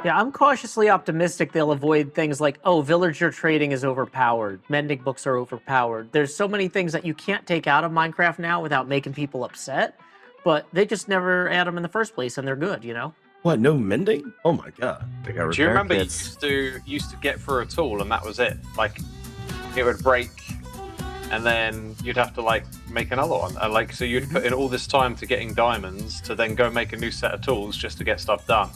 Yeah, I'm cautiously optimistic they'll avoid things like, oh, villager trading is overpowered, mending books are overpowered. There's so many things that you can't take out of Minecraft now without making people upset, but they just never add them in the first place, and they're good, you know? What, no mending? Oh my god. They got Do you repair remember kits. you used to get through a tool and that was it? Like, it would break, and then you'd have to like make another one. And like, so you'd put in all this time to getting diamonds to then go make a new set of tools just to get stuff done.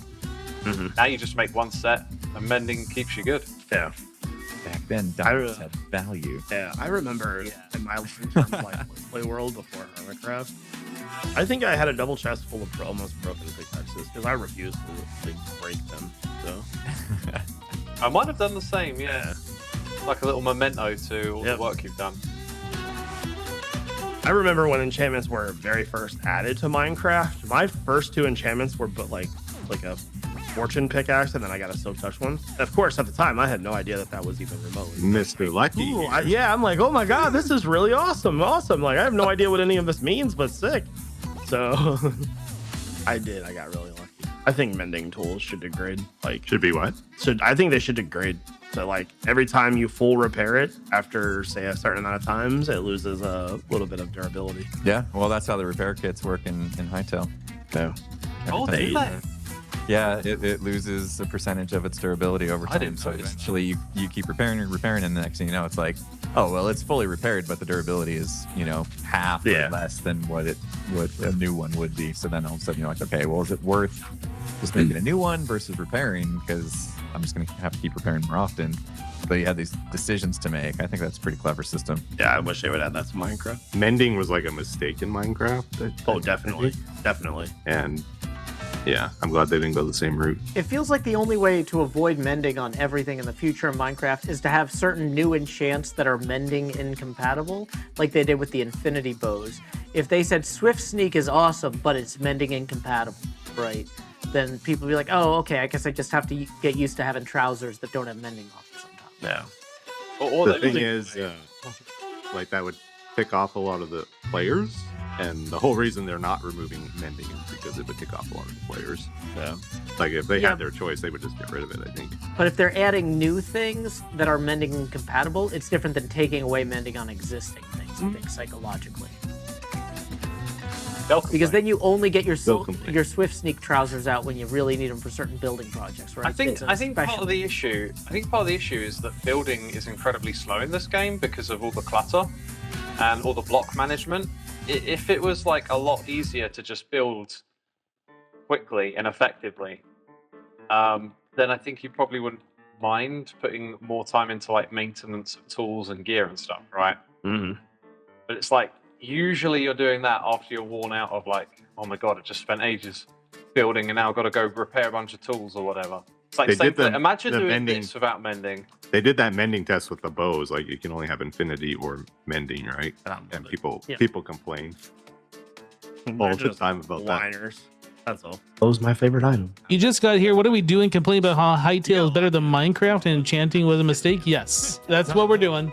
Now you just make one set, and mending keeps you good. Yeah. Back then, diamonds had value. Yeah, I remember in my like play world before Hermitcraft, I think I had a double chest full of almost broken pickaxes because I refused to like, break them. So I might have done the same, yeah. Like a little memento to all the work you've done. I remember when enchantments were very first added to Minecraft. My first 2 enchantments were but like a fortune pickaxe, and then I got a silk touch one. Of course, at the time, I had no idea that was even remotely. Mr. Lucky. Ooh, yeah, I'm like, oh my god, this is really awesome. Like, I have no idea what any of this means, but sick. So, I got really lucky. I think mending tools should degrade. Like, Should be what? I think they should degrade. So, like, every time you full repair it, after, say, a certain amount of times, it loses a little bit of durability. Yeah, well, that's how the repair kits work in Hytale. Yeah. Oh, Every did time they? Yeah, it loses a percentage of its durability over I time. didn't So know that. eventually you keep repairing, and the next thing you know, it's like, oh, well, it's fully repaired, but the durability is, half or less than what a new one would be. So then all of a sudden you're like, okay, well, is it worth just making a new one versus repairing? Because I'm just going to have to keep repairing more often. But you have these decisions to make. I think that's a pretty clever system. Yeah, I wish they would add that to Minecraft. Mending was like a mistake in Minecraft. Oh, definitely. Definitely. And yeah, I'm glad they didn't go the same route. It feels like the only way to avoid mending on everything in the future of Minecraft is to have certain new enchants that are mending incompatible, like they did with the infinity bows. If they said Swift Sneak is awesome, but it's mending incompatible, right? Then people be like, oh, okay, I guess I just have to get used to having trousers that don't have mending on them sometimes. Yeah. Or The thing is, like that would tick off a lot of the players. And the whole reason they're not removing mending is because it would tick off a lot of the players. Yeah. Like if they had their choice, they would just get rid of it, I think. But if they're adding new things that are mending incompatible, it's different than taking away mending on existing things, I think, psychologically. Because then you only get your Swift Sneak trousers out when you really need them for certain building projects, right? I think part of the issue is that building is incredibly slow in this game because of all the clutter and all the block management. If it was like a lot easier to just build quickly and effectively, then I think you probably wouldn't mind putting more time into like maintenance of tools and gear and stuff, right? Mm-hmm. But it's like usually you're doing that after you're worn out of like, oh my god, I just spent ages building and now I've got to go repair a bunch of tools or whatever. It's like imagine doing this without mending. They did that mending test with the bows. Like you can only have infinity or mending, right? And people complain all the time about that. That's all. Bow's my favorite item. You just got here. What are we doing? Complaining about how Hytale is better than Minecraft and enchanting was a mistake? Yes, that's what we're doing.